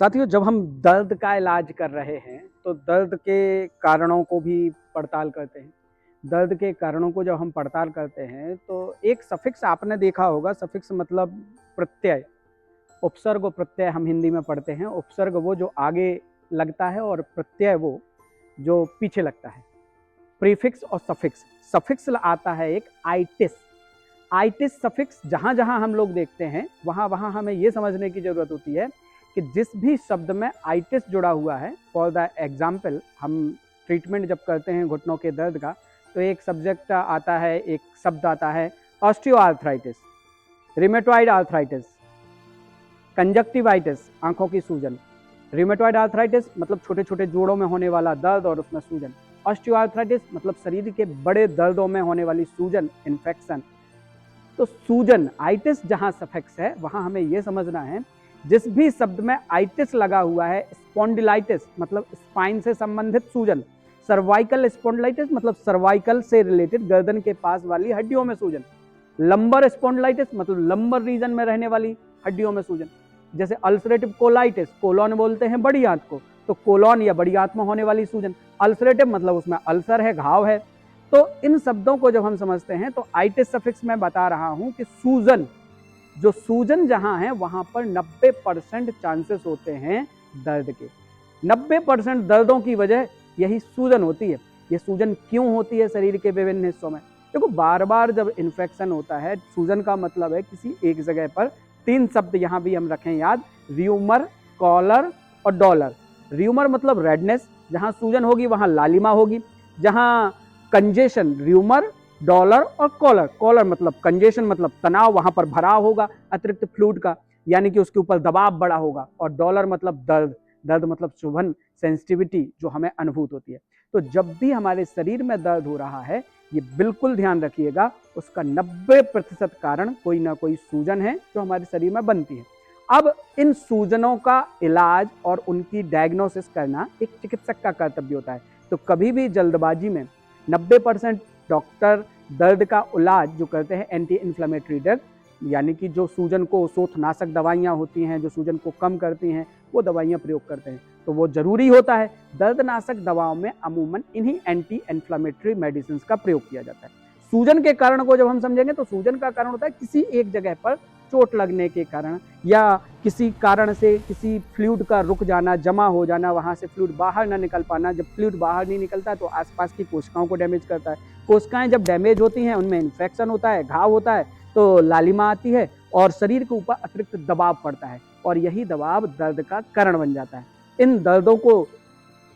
साथियों, जब हम दर्द का इलाज कर रहे हैं तो दर्द के कारणों को भी पड़ताल करते हैं। दर्द के कारणों को जब हम पड़ताल करते हैं तो एक सफिक्स आपने देखा होगा। सफिक्स मतलब प्रत्यय, उपसर्ग और प्रत्यय हम हिंदी में पढ़ते हैं। उपसर्ग वो जो आगे लगता है और प्रत्यय वो जो पीछे लगता है। प्रीफिक्स और सफिक्स। सफिक्स आता है एक आइटिस। आइटिस सफिक्स जहाँ जहाँ हम लोग देखते हैं वहाँ वहाँ हमें ये समझने की जरूरत होती है कि जिस भी शब्द में आइटिस जुड़ा हुआ है, फॉर द एग्जाम्पल हम ट्रीटमेंट जब करते हैं घुटनों के दर्द का, तो एक सब्जेक्ट आता है, एक शब्द आता है ऑस्टियोआर्थराइटिस, रिमेटॉइड आर्थराइटिस, कंजक्टिवाइटिस आंखों की सूजन। रिमेटॉइड आर्थराइटिस मतलब छोटे छोटे जोड़ों में होने वाला दर्द और उसमें सूजन। ऑस्टियोआर्थराइटिस मतलब शरीर के बड़े दर्दों में होने वाली सूजन, इन्फेक्शन। तो सूजन, आइटिस जहां सफिक्स है वहां हमें यह समझना है जिस भी शब्द में आइटिस लगा हुआ है, स्पॉन्डिलाइटिस मतलब स्पाइन से संबंधित सूजन, सर्वाइकल स्पॉन्डिलाइटिस मतलब सर्वाइकल से रिलेटेड गर्दन के पास वाली हड्डियों में सूजन, लंबर स्पॉन्डिलाइटिस मतलब लंबर रीजन में रहने वाली हड्डियों में सूजन। जैसे अल्सरेटिव कोलाइटिस, कोलोन बोलते हैं बड़ी आंत को, तो कोलोन या बड़ी आंत में होने वाली सूजन। अल्सरेटिव मतलब उसमें अल्सर है, घाव है। तो इन शब्दों को जब हम समझते हैं तो आइटिस सफिक्स में बता रहा हूं कि सूजन, जो सूजन जहां है वहां पर 90% चांसेस होते हैं दर्द के। 90% दर्दों की वजह यही सूजन होती है। ये सूजन क्यों होती है शरीर के विभिन्न हिस्सों में? देखो, बार बार जब इन्फेक्शन होता है, सूजन का मतलब है किसी एक जगह पर, 3 शब्द यहां भी हम रखें याद, र्यूमर, कॉलर और डॉलर। र्यूमर मतलब रेडनेस, जहां सूजन होगी वहां लालिमा होगी। जहां कंजेशन, र्यूमर, डॉलर और कॉलर। कॉलर मतलब कंजेशन मतलब तनाव, वहां पर भराव होगा अतिरिक्त फ्लूइड का, यानी कि उसके ऊपर दबाव बड़ा होगा। और डॉलर मतलब दर्द, दर्द मतलब चुभन, सेंसिटिविटी जो हमें अनुभूत होती है। तो जब भी हमारे शरीर में दर्द हो रहा है, ये बिल्कुल ध्यान रखिएगा, उसका 90% कारण कोई ना कोई सूजन है जो हमारे शरीर में बनती है। अब इन सूजनों का इलाज और उनकी डायग्नोसिस करना एक चिकित्सक का कर्तव्य होता है। तो कभी भी जल्दबाजी में 90% डॉक्टर दर्द का इलाज जो करते हैं एंटी इन्फ्लेमेटरी ड्रग, यानी कि जो सूजन को, शोथनाशक दवाइयाँ होती हैं जो सूजन को कम करती हैं, वो दवाइयाँ प्रयोग करते हैं। तो वो जरूरी होता है। दर्दनाशक दवाओं में अमूमन इन्हीं एंटी इन्फ्लेमेटरी मेडिसिन का प्रयोग किया जाता है। सूजन के कारण को जब हम समझेंगे तो सूजन का कारण होता है किसी एक जगह पर चोट लगने के कारण, या किसी कारण से किसी फ्लूइड का रुक जाना, जमा हो जाना, वहां से फ्लूइड बाहर ना निकल पाना। जब फ्लूइड बाहर नहीं निकलता तो आसपास की कोशिकाओं को डैमेज करता है। कोशिकाएं जब डैमेज होती हैं उनमें इन्फेक्शन होता है, घाव होता है, तो लालिमा आती है और शरीर के ऊपर अतिरिक्त दबाव पड़ता है, और यही दबाव दर्द का कारण बन जाता है। इन दर्दों को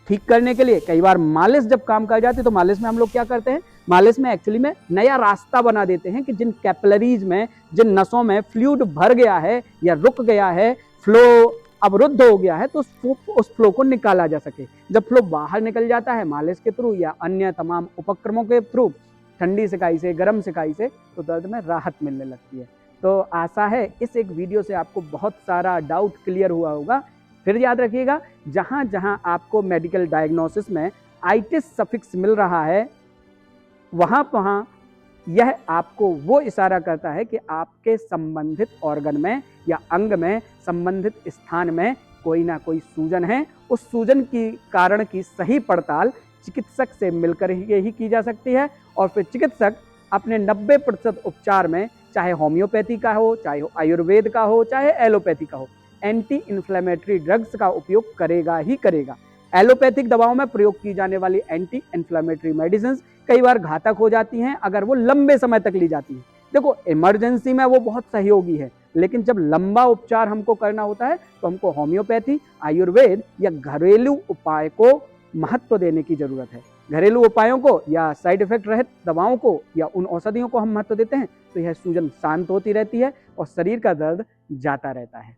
ठीक करने के लिए कई बार मालिश जब काम कर जाती है, तो मालिश में हम लोग क्या करते हैं, मालिश में एक्चुअली में नया रास्ता बना देते हैं कि जिन कैपिलरीज में, जिन नसों में फ्लूइड भर गया है या रुक गया है, फ्लो अवरुद्ध हो गया है, तो उस फ्लो को निकाला जा सके। जब फ्लो बाहर निकल जाता है मालिश के थ्रू या अन्य तमाम उपक्रमों के थ्रू, ठंडी सिकाई से, गर्म सिकाई से, तो दर्द में राहत मिलने लगती है। तो आशा है इस एक वीडियो से आपको बहुत सारा डाउट क्लियर हुआ होगा। फिर याद रखिएगा, जहां जहां आपको मेडिकल डायग्नोसिस में आइटिस सफिक्स मिल रहा है, वहां वहां यह आपको वो इशारा करता है कि आपके संबंधित ऑर्गन में या अंग में, संबंधित स्थान में कोई ना कोई सूजन है। उस सूजन की कारण की सही पड़ताल चिकित्सक से मिलकर ही की जा सकती है, और फिर चिकित्सक अपने 90% उपचार में, चाहे होम्योपैथी का हो, चाहे आयुर्वेद का हो, चाहे एलोपैथी का हो, एंटी इन्फ्लेमेटरी ड्रग्स का उपयोग करेगा ही करेगा। एलोपैथिक दवाओं में प्रयोग की जाने वाली एंटी इन्फ्लेमेटरी मेडिसिन कई बार घातक हो जाती हैं अगर वो लंबे समय तक ली जाती हैं। देखो, इमरजेंसी में वो बहुत सहयोगी है, लेकिन जब लंबा उपचार हमको करना होता है तो हमको होम्योपैथी, आयुर्वेद या घरेलू उपाय को महत्व देने की जरूरत है। घरेलू उपायों को या साइड इफेक्ट रहित दवाओं को या उन औषधियों को हम महत्व देते हैं तो यह सूजन शांत होती रहती है और शरीर का दर्द जाता रहता है।